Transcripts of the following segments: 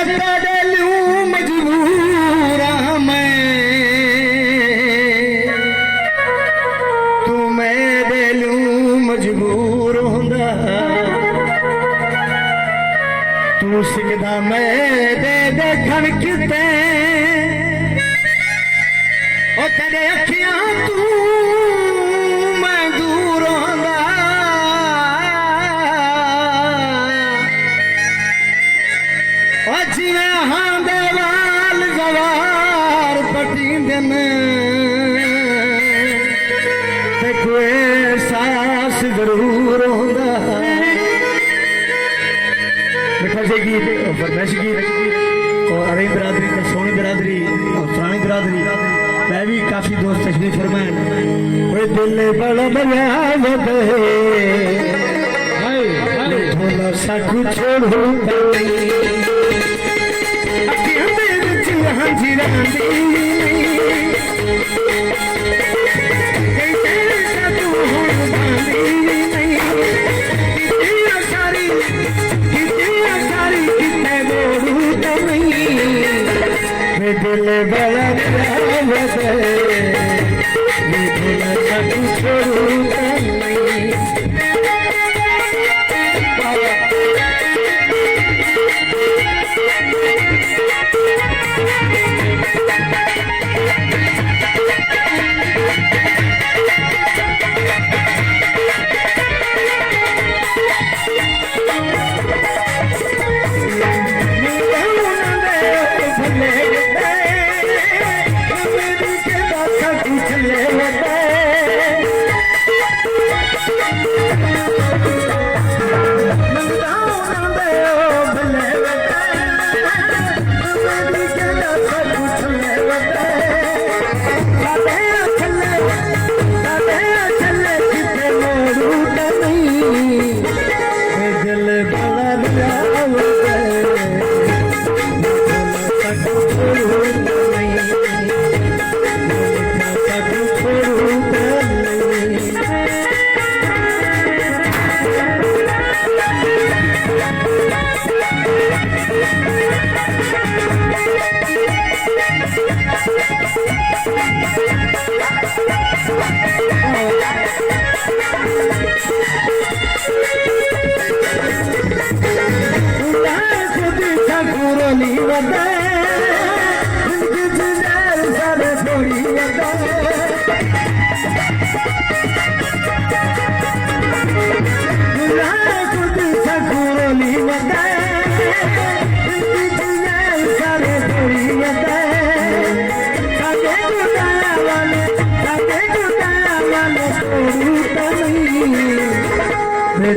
तेरे लूं मजबूर मैं, तू मेरे लूं मजबूर होंदा, तू सिकदा मैं दे देखण किते ओ तेरे अखियां तू मैं दूर होंदा, जिवें हां दे वाल जवार पटींदे ने ते कोई एहसास जरूर होंदा। मिठा से गीत फरमाइश गीत और अरे बिरादरी तो सोनी बिरादरी और फलानी बिरादरी मैं भी काफी दोस्त तशरीफ फरमाए। कोई दिल बड़ा बजा बदे थोड़ा सा कुछ छोड़ू दिल बड़ा छोड़ू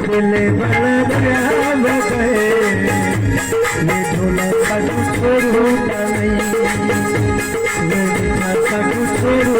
दिल बड़ा ढोला सा छोड़ू छोड़ू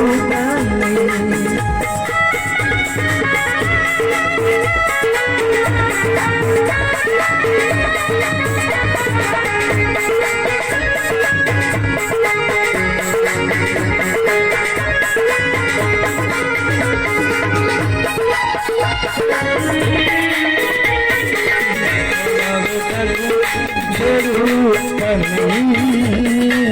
नहीं